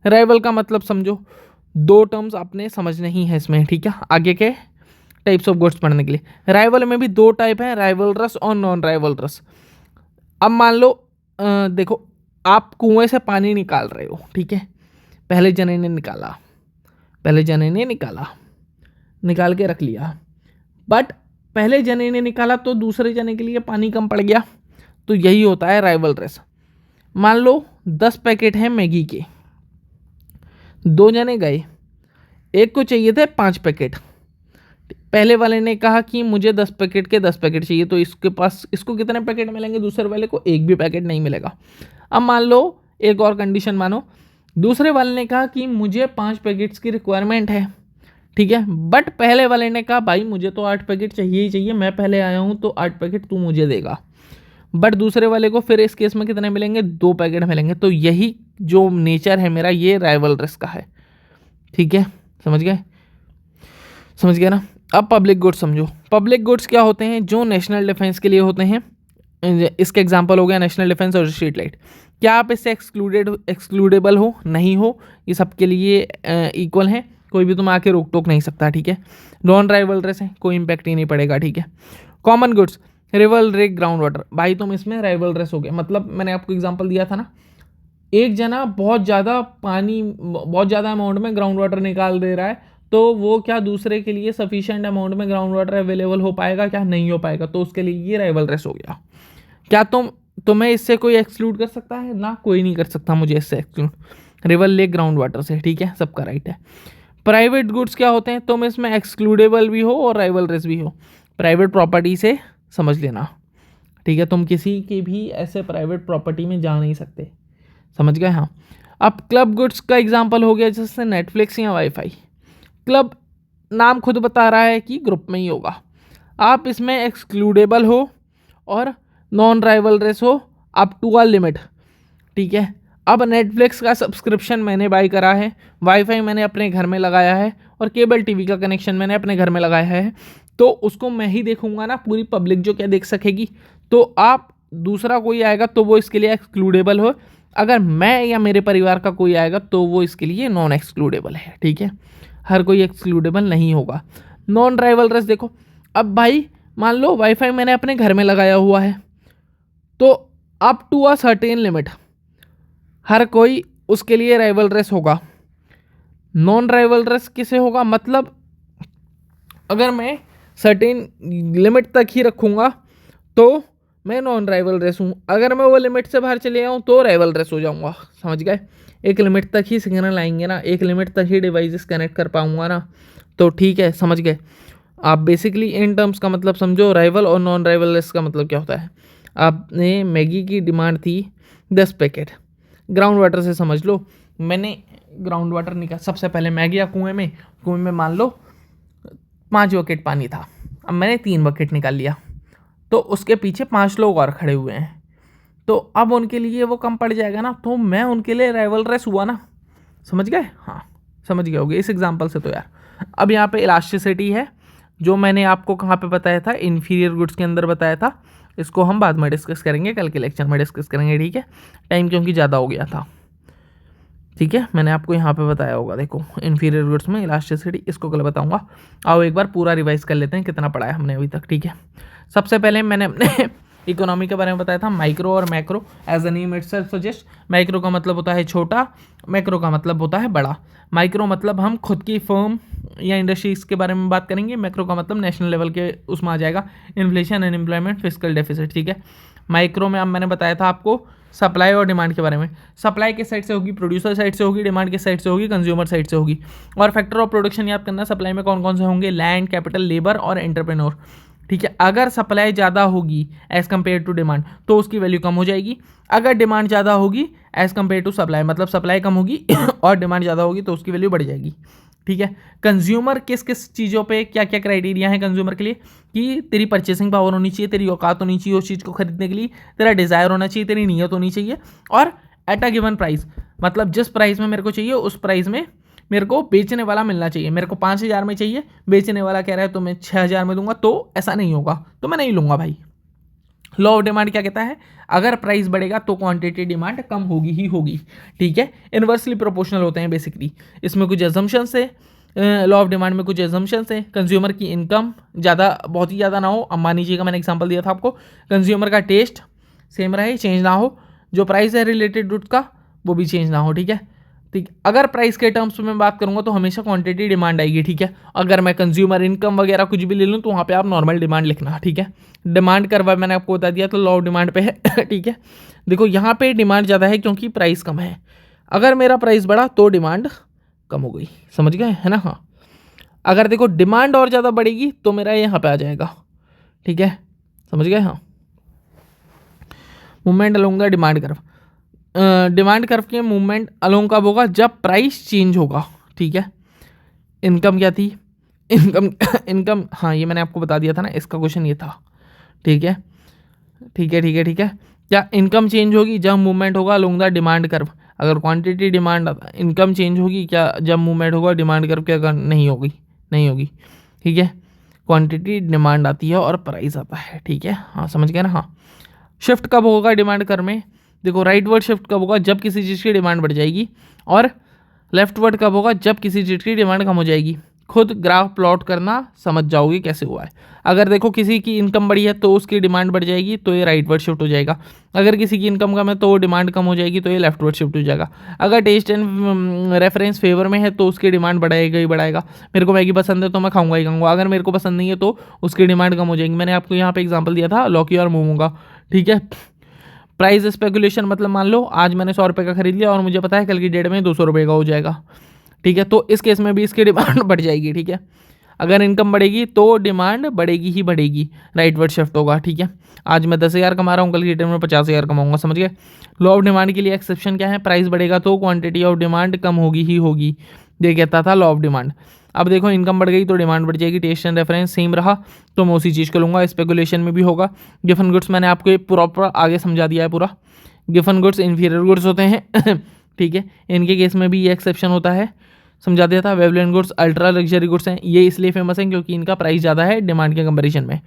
राइवल का मतलब समझो, दो टर्म्स आपने समझने ही है इसमें। ठीक है, आगे के टाइप्स ऑफ गुड्स पढ़ने के लिए राइवल में भी दो टाइप हैं, राइवलरस और नॉन राइवलरस। अब मान लो देखो, आप कुएं से पानी निकाल रहे हो। ठीक है, पहले जने ने निकाला, निकाल के रख लिया, बट पहले जने ने निकाला तो दूसरे जने के लिए पानी कम पड़ गया, तो यही होता है राइवल रेस। मान लो 10 पैकेट हैं मैगी के, दो जने गए, एक को चाहिए थे 5 पैकेट, पहले वाले ने कहा कि मुझे 10 पैकेट के 10 पैकेट चाहिए, तो इसके पास इसको कितने पैकेट मिलेंगे, दूसरे वाले को एक भी पैकेट नहीं मिलेगा। अब मान लो एक और कंडीशन मानो, दूसरे वाले ने कहा कि मुझे 5 पैकेट्स की रिक्वायरमेंट है, ठीक है, बट पहले वाले ने कहा भाई मुझे तो 8 पैकेट चाहिए ही चाहिए, मैं पहले आया हूँ तो 8 पैकेट तू मुझे देगा। बट दूसरे वाले को फिर इस केस में कितने मिलेंगे, 2 पैकेट मिलेंगे। तो यही जो नेचर है मेरा, ये राइवलरस का है, ठीक है, समझ गए, समझ गए ना। अब पब्लिक गुड्स समझो। पब्लिक गुड्स क्या होते हैं, जो नेशनल डिफेंस के लिए होते हैं। इसके एग्जांपल हो गया नेशनल डिफेंस और स्ट्रीट लाइट। क्या आप इससे एक्सक्लूडेबल हो, नहीं हो, ये सबके लिए इक्वल है, कोई भी तुम आके रोक टोक नहीं सकता, ठीक है। नॉन राइवलरस है, कोई इंपैक्ट ही नहीं पड़ेगा, ठीक है। Common goods, river lake ground water, भाई तुम इसमें राइवलरस हो गए। मतलब मैंने आपको एग्जांपल दिया था ना, एक जना बहुत ज़्यादा पानी, बहुत ज़्यादा अमाउंट में ग्राउंड वाटर निकाल दे रहा है, तो वो क्या दूसरे के लिए सफिशिएंट अमाउंट में ग्राउंड वाटर अवेलेबल हो पाएगा, क्या नहीं हो पाएगा, तो उसके लिए ये राइवलरस हो गया। क्या तुम्हें इससे कोई एक्सक्लूड कर सकता है ना, कोई नहीं कर सकता मुझे इससे exclude, river lake ground water से, ठीक है, सबका राइट है। प्राइवेट गुड्स क्या होते हैं, तुम इसमें एक्सक्लूडेबल भी हो और राइवलरस भी हो। प्राइवेट प्रॉपर्टी से समझ लेना, ठीक है, तुम किसी की भी ऐसे प्राइवेट प्रॉपर्टी में जा नहीं सकते, समझ गए, हाँ। अब क्लब गुड्स का एग्जांपल हो गया जैसे नेटफ्लिक्स या वाईफाई। क्लब नाम खुद बता रहा है कि ग्रुप में ही होगा, आप इसमें एक्सक्लूडेबल हो और नॉन राइवलरस हो अप टू अ लिमिट, ठीक है। अब नेटफ्लिक्स का सब्सक्रिप्शन मैंने बाई करा है, वाईफाई मैंने अपने घर में लगाया है और केबल टीवी का कनेक्शन मैंने अपने घर में लगाया है, तो उसको मैं ही देखूंगा ना, पूरी पब्लिक जो क्या देख सकेगी। तो आप दूसरा कोई आएगा तो वो इसके लिए एक्सक्लूडेबल हो, अगर मैं या मेरे परिवार का कोई आएगा तो वो इसके लिए नॉन एक्सक्लूडेबल है, ठीक है। हर कोई एक्सक्लूडेबल नहीं होगा। नॉन राइवलरस देखो, अब भाई मान लो वाईफाई मैंने अपने घर में लगाया हुआ है, तो up to a certain limit हर कोई उसके लिए राइवलरस होगा। नॉन राइवलरस किसे होगा, मतलब अगर मैं सर्टेन लिमिट तक ही रखूँगा तो मैं नॉन राइवलरस हूँ, अगर मैं वो लिमिट से बाहर चले जाऊँ तो राइवलरस हो जाऊँगा, समझ गए। एक लिमिट तक ही सिग्नल आएंगे ना, एक लिमिट तक ही डिवाइसेस कनेक्ट कर पाऊँगा ना, तो ठीक है, समझ गए आप। बेसिकली इन टर्म्स का मतलब समझो, राइवल और नॉन राइवलरस का मतलब क्या होता है। आपने मैगी की डिमांड थी 10 पैकेट, ग्राउंड वाटर से समझ लो, मैंने ग्राउंड वाटर निकाल, सबसे पहले मैं गया कुएँ में मान लो 5 बकेट पानी था, अब मैंने 3 बकेट निकाल लिया, तो उसके पीछे 5 लोग और खड़े हुए हैं, तो अब उनके लिए वो कम पड़ जाएगा ना, तो मैं उनके लिए राइवलरस हुआ ना, समझ गए, हाँ समझ गए होगे इस एग्जांपल से। तो यार अब यहाँ पे इलास्टिसिटी है, जो मैंने आपको कहाँ पे बताया था, इन्फीरियर गुड्स के अंदर बताया था, इसको हम बाद में डिस्कस करेंगे, कल के लेक्चर में डिस्कस करेंगे, ठीक है, टाइम क्योंकि ज़्यादा हो गया था, ठीक है। मैंने आपको यहाँ पे बताया होगा, देखो इन्फीरियर गुड्स में इलास्टिसिटी, इसको कल बताऊंगा। आओ एक बार पूरा रिवाइज कर लेते हैं कितना पढ़ा है हमने अभी तक, ठीक है। सबसे पहले मैंने अपने इकोनॉमी के बारे में बताया था, माइक्रो और macro, as a name itself suggest. Micro का मतलब होता है छोटा, मैक्रो का मतलब होता है बड़ा। माइक्रो मतलब हम खुद की फर्म या इंडस्ट्रीज के बारे में बात करेंगे, मैक्रो का मतलब नेशनल लेवल के उसमें आ जाएगा, इन्फ्लेशन, अनएम्प्लॉयमेंट, फिस्कल डेफिसिट, ठीक है। माइक्रो में अब मैंने बताया था आपको सप्लाई और डिमांड के बारे में। सप्लाई किस साइड से होगी, प्रोड्यूसर साइड से होगी, डिमांड किस साइड से होगी, कंज्यूमर साइड से होगी। और फैक्टर ऑफ प्रोडक्शन याद करना, सप्लाई में कौन कौन से होंगे, लैंड, कैपिटल, लेबर और एंटरप्रेन्योर, ठीक है। अगर सप्लाई ज़्यादा होगी एज़ कम्पेयर टू डिमांड तो उसकी वैल्यू कम हो जाएगी, अगर डिमांड ज़्यादा होगी एज़ कम्पेयर टू सप्लाई, मतलब सप्लाई कम होगी और डिमांड ज़्यादा होगी तो उसकी वैल्यू बढ़ जाएगी, ठीक है। कंज्यूमर किस किस चीज़ों पे क्या क्या क्राइटेरिया है कंज्यूमर के लिए, कि तेरी परचेसिंग पावर होनी चाहिए, तेरी औकात होनी चाहिए उस चीज़ को खरीदने के लिए, तेरा डिज़ायर होना चाहिए, तेरी नीयत होनी चाहिए, और एट अ गिवन प्राइस, मतलब जिस प्राइस में मेरे को चाहिए उस प्राइस में मेरे को बेचने वाला मिलना चाहिए। मेरे को 5,000 में चाहिए, बेचने वाला कह रहा है तो मैं 6,000 में दूंगा, तो ऐसा नहीं होगा, तो मैं नहीं लूँगा भाई। लॉ ऑफ डिमांड क्या कहता है, अगर प्राइस बढ़ेगा तो क्वांटिटी डिमांड कम होगी ही होगी, ठीक है। इनवर्सली प्रोपोर्शनल होते हैं बेसिकली, इसमें कुछ एजम्पशंस है, लॉ ऑफ डिमांड में कुछ एजम्पशंस है। कंज्यूमर की इनकम ज़्यादा, बहुत ही ज़्यादा ना हो, अब मान लीजिएगा मैंने एग्जांपल दिया था आपको, कंज्यूमर का टेस्ट सेम रहे, चेंज ना हो, जो प्राइस है रिलेटेड गुड्स का वो भी चेंज ना हो, ठीक है। ठीक, अगर प्राइस के टर्म्स में बात करूंगा तो हमेशा क्वांटिटी डिमांड आएगी, ठीक है। अगर मैं कंज्यूमर इनकम वगैरह कुछ भी ले लूँ तो वहाँ पे आप नॉर्मल डिमांड लिखना, ठीक है। डिमांड कर्व मैंने आपको बता दिया, तो लॉ ऑफ डिमांड पे है, ठीक है। देखो यहाँ पे डिमांड ज़्यादा है क्योंकि प्राइस कम है, अगर मेरा प्राइस बढ़ा तो डिमांड कम हो गई, समझ गए है ना, हाँ। अगर देखो डिमांड और ज़्यादा बढ़ेगी तो मेरा यहाँ पे आ जाएगा, ठीक है, समझ गए। हाँ, movement along the demand curve, demand curve के मूवमेंट अलोंग कब होगा, जब प्राइस चेंज होगा, ठीक है। इनकम क्या थी, इनकम इनकम, हाँ ये मैंने आपको बता दिया था ना, इसका क्वेश्चन ये था, ठीक है, ठीक है, ठीक है, ठीक है। क्या इनकम चेंज होगी जब मूवमेंट होगा अलोंग द डिमांड कर्व, अगर क्वांटिटी डिमांड, इनकम चेंज होगी क्या जब मूवमेंट होगा डिमांड कर्व के, अगर नहीं होगी, नहीं होगी, ठीक है। क्वांटिटी डिमांड आती है और प्राइस आता है, ठीक है, हाँ समझ गए ना। हाँ, शिफ्ट कब होगा डिमांड कर्व में, देखो राइट वर्ड शिफ्ट कब होगा, जब किसी चीज़ की डिमांड बढ़ जाएगी, और लेफ्ट वर्ड कब होगा, जब किसी चीज़ की डिमांड कम हो जाएगी। खुद ग्राफ प्लॉट करना समझ जाओगे कैसे हुआ है। अगर देखो किसी की इनकम बढ़ी है तो उसकी डिमांड बढ़ जाएगी, तो ये राइट वर्ड शिफ्ट हो जाएगा। अगर किसी की इनकम कम है तो डिमांड कम हो जाएगी, तो ये लेफ्ट वर्ड शिफ्ट हो जाएगा। अगर टेस्ट एंड रेफरेंस फेवर में है तो उसकी डिमांड बढ़ाएगा ही बढ़ाएगा। मेरे को मैगी पसंद है तो मैं खाऊंगा ही खाऊंगा, अगर मेरे को पसंद नहीं है तो उसकी डिमांड कम हो जाएगी। मैंने आपको यहाँ पे एग्जाम्पल दिया था लौकी और मोमो का, ठीक है। प्राइस स्पेकुलेशन मतलब मान लो आज मैंने 100 रुपये का खरीद लिया और मुझे पता है कल की डेट में 200 रुपये का हो जाएगा, ठीक है, तो इस केस में भी इसकी डिमांड बढ़ जाएगी, ठीक है। अगर इनकम बढ़ेगी तो डिमांड बढ़ेगी ही बढ़ेगी, राइट वर्ड शिफ्ट होगा, ठीक है। आज मैं 10,000 कमा रहा हूँ, कल की डेट में 50,000 कमाऊंगा, समझ गए। लॉ ऑफ डिमांड के लिए एक्सेप्शन क्या है, प्राइस बढ़ेगा तो क्वांटिटी ऑफ डिमांड कम होगी ही होगी, ये कहता था लॉ ऑफ डिमांड। अब देखो इनकम बढ़ गई तो डिमांड बढ़ जाएगी, टेस्ट एंड रेफरेंस सेम रहा तो मैं उसी चीज़ को लूँगा। स्पेकुलेशन में भी होगा। गिवन गुड्स मैंने आपको प्रॉपर आगे समझा दिया है पूरा। गिवन गुड्स इन्फीरियर गुड्स होते हैं ठीक है, इनके केस में भी ये एक्सेप्शन होता है, समझा दिया था। वेवलेंट गुड्स अल्ट्रा लग्जरी गुड्स हैं, ये इसलिए फेमस हैं क्योंकि इनका प्राइस ज़्यादा है डिमांड के कंपैरिजन में,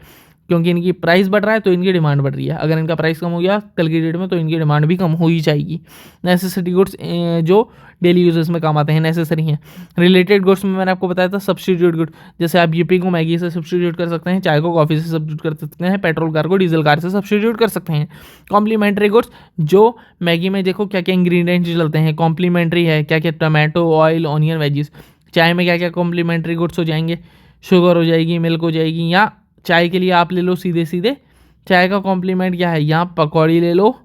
क्योंकि इनकी प्राइस बढ़ रहा है तो इनकी डिमांड बढ़ रही है। अगर इनका प्राइस कम हो गया कल की डेट में तो इनकी डिमांड भी कम हो ही जाएगी। नेसेसरी गुड्स जो डेली यूजेस में काम आते हैं, नेसेसरी हैं। रिलेटेड गुड्स में मैंने आपको बताया था सब्स्टिट्यूट गुड, जैसे आप यूपी को मैगी से सब्स्टिट्यूट कर सकते हैं, चाय को कॉफ़ी से सब्स्टिट्यूट कर सकते हैं, पेट्रोल कार को डीजल कार से सब्स्टिट्यूट कर सकते हैं। कॉम्प्लीमेंट्री गुड्स, जो मैगी में देखो क्या क्या इंग्रेडिएंट्स चलते हैं, कॉम्प्लीमेंट्री है, क्या क्या टमाटो, ऑयल, ऑनियन, वेजिस। चाय में क्या क्या कॉम्प्लीमेंट्री गुड्स हो जाएंगे, शुगर हो जाएगी, मिल्क हो जाएगी। या चाय के लिए आप ले लो सीधे सीधे, चाय का कॉम्प्लीमेंट क्या है, यहाँ पकौड़ी ले लो,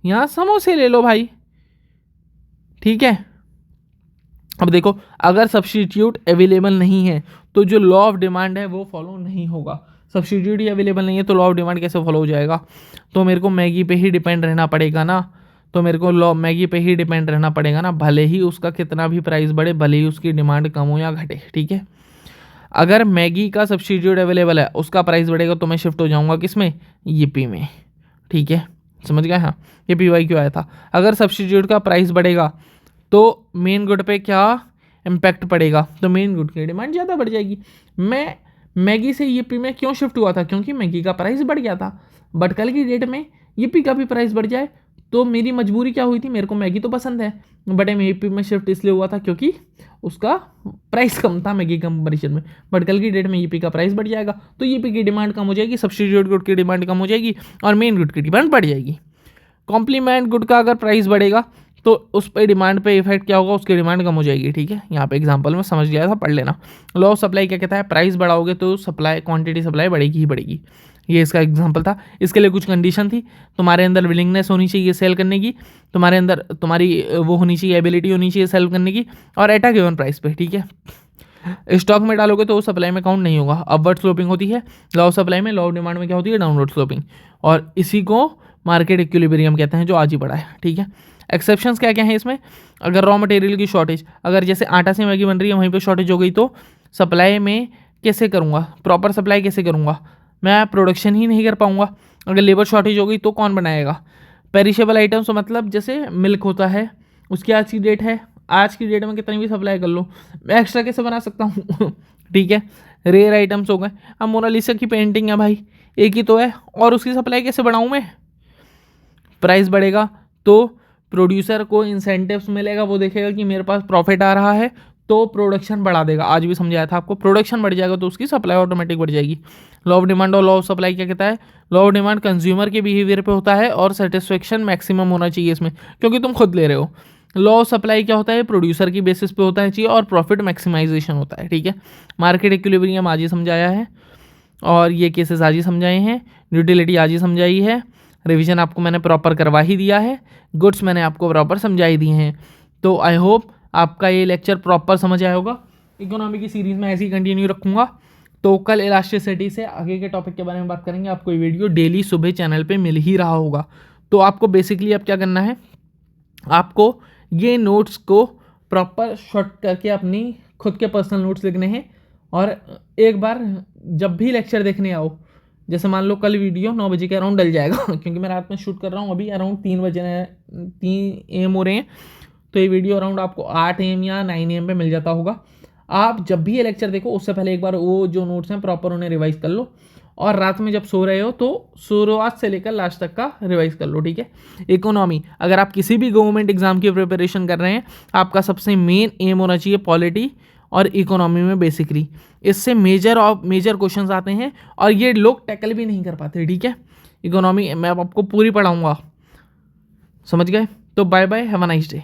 यहाँ समोसे ले लो भाई, ठीक है। अब देखो अगर सब्स्टिट्यूट अवेलेबल नहीं है तो जो लॉ ऑफ डिमांड है वो फॉलो नहीं होगा। सब्स्टिट्यूट ही अवेलेबल नहीं है तो लॉ ऑफ डिमांड कैसे फॉलो हो जाएगा, तो मेरे को मैगी पे ही डिपेंड रहना पड़ेगा ना, तो मेरे को लॉ मैगी पे ही डिपेंड रहना पड़ेगा ना, भले ही उसका कितना भी प्राइस बढ़े, भले ही उसकी डिमांड कम हो या घटे, ठीक है। अगर मैगी का सब्स्टिट्यूट अवेलेबल है, उसका प्राइस बढ़ेगा तो मैं शिफ्ट हो जाऊंगा किसमें, यूपी में, ठीक है, समझ गए। हाँ, ये पीवाई क्यों आया था। अगर सब्स्टिट्यूट का प्राइस बढ़ेगा तो मेन गुड पे क्या इम्पैक्ट पड़ेगा, तो मेन गुड की डिमांड ज़्यादा बढ़ जाएगी। मैं मैगी से यूपी में क्यों शिफ्ट हुआ था, क्योंकि मैगी का प्राइस बढ़ गया था, बट कल की डेट में यूपी का भी प्राइस बढ़ जाए तो मेरी मजबूरी क्या हुई थी, मेरे को मैगी तो पसंद है बट मैं यूपी में शिफ्ट इसलिए हुआ था क्योंकि उसका प्राइस कम था मैगी कंपैरिजन में, बट कल की डेट में यूपी का प्राइस बढ़ जाएगा तो यूपी की डिमांड कम हो जाएगी, सब्स्टिट्यूट गुड की डिमांड कम हो जाएगी और मेन गुड की डिमांड बढ़ जाएगी। कॉम्प्लीमेंट गुड का अगर प्राइस बढ़ेगा तो उस पर डिमांड पे इफेक्ट क्या होगा, उसकी डिमांड कम हो जाएगी, ठीक है। यहाँ पे एग्जांपल में समझ लिया था, पढ़ लेना। लॉ ऑफ सप्लाई क्या कहता है, प्राइस बढ़ाओगे तो सप्लाई क्वांटिटी सप्लाई बढ़ेगी ही बढ़ेगी, ये इसका एग्जांपल था। इसके लिए कुछ कंडीशन थी, तुम्हारे अंदर विलिंगनेस होनी चाहिए सेल करने की, तुम्हारे अंदर तुम्हारी वो होनी चाहिए एबिलिटी होनी चाहिए सेल करने की, और एट अ गिवन प्राइस पे, ठीक है। स्टॉक में डालोगे तो सप्लाई में काउंट नहीं होगा, अपवर्ड स्लोपिंग होती है लॉ ऑफ सप्लाई में, लॉ ऑफ डिमांड में क्या होती है, डाउनवर्ड स्लोपिंग, और इसी को मार्केट इक्विलिब्रियम कहते हैं जो आज ही पढ़ा है, ठीक है। एक्सेप्शंस क्या क्या हैं इसमें, अगर रॉ मटेरियल की शॉर्टेज, अगर जैसे आटा से मैगी बन रही है वहीं पे शॉर्टेज हो गई तो सप्लाई में कैसे करूँगा, प्रॉपर सप्लाई कैसे करूँगा, मैं प्रोडक्शन ही नहीं कर पाऊँगा। अगर लेबर शॉर्टेज हो गई तो कौन बनाएगा। पेरिशेबल आइटम्स मतलब जैसे मिल्क होता है, उसकी आज की डेट है, आज की डेट में कितनी भी सप्लाई कर लो, मैं एक्स्ट्रा कैसे बना सकता हूँ ठीक है। रेयर आइटम्स हो गए, अब मोनालिसा की पेंटिंग है भाई, एक ही तो है, और उसकी सप्लाई कैसे बढ़ाऊँ मैं। प्राइस बढ़ेगा तो प्रोड्यूसर को इंसेंटिव्स मिलेगा, वो देखेगा कि मेरे पास प्रॉफिट आ रहा है तो प्रोडक्शन बढ़ा देगा, आज भी समझाया था आपको, प्रोडक्शन बढ़ जाएगा तो उसकी सप्लाई ऑटोमेटिक बढ़ जाएगी। लॉ ऑफ डिमांड और लॉ ऑफ सप्लाई क्या कहता है, लॉ ऑफ डिमांड कंज्यूमर के बिहेवियर पे होता है और सेटिस्फेक्शन मैक्सिमम होना चाहिए इसमें, क्योंकि तुम खुद ले रहे हो। लॉ ऑफ सप्लाई क्या होता है, प्रोड्यूसर की बेसिस पे होता है चाहिए और प्रॉफिट मैक्सिमाइजेशन होता है, ठीक है। मार्केट इक्विलिब्रियम आज ही समझाया है और ये केसेस आज ही समझाए हैं, यूटिलिटी आज ही समझाई है, रिवीजन आपको मैंने प्रॉपर करवा ही दिया है, गुड्स मैंने आपको प्रॉपर समझाई दिए हैं। तो आई होप आपका ये लेक्चर प्रॉपर समझ आया होगा। इकोनॉमी की सीरीज में ऐसे ही कंटिन्यू रखूँगा। तो कल इलास्टिसिटी से आगे के टॉपिक के बारे में बात करेंगे। आपको ये वीडियो डेली सुबह चैनल पे मिल ही रहा होगा। तो आपको बेसिकली अब क्या करना है, आपको ये नोट्स को प्रॉपर शॉर्ट करके अपनी खुद के पर्सनल नोट्स लिखने हैं। और एक बार जब भी लेक्चर देखने आओ, जैसे मान लो कल वीडियो 9 बजे के अराउंड डल जाएगा क्योंकि मैं रात में शूट कर रहा हूँ, अभी अराउंड 3 AM हो रहे हैं। तो ये वीडियो अराउंड आपको 8 AM या 9 AM पे मिल जाता होगा। आप जब भी ये लेक्चर देखो उससे पहले एक बार वो जो नोट्स हैं प्रॉपर उन्हें रिवाइज कर लो, और रात में जब सो रहे हो तो शुरुआत से लेकर लास्ट तक का रिवाइज कर लो, ठीक है। इकोनॉमी, अगर आप किसी भी गवर्नमेंट एग्जाम की प्रिपरेशन कर रहे हैं, आपका सबसे मेन एम होना चाहिए पॉलिटी और इकोनॉमी में बेसिकली। इससे मेजर क्वेश्चंस आते हैं और ये लोग टैकल भी नहीं कर पाते, ठीक है। इकोनॉमी मैं आपको पूरी पढ़ाऊंगा, समझ गए। तो bye bye, have a nice day.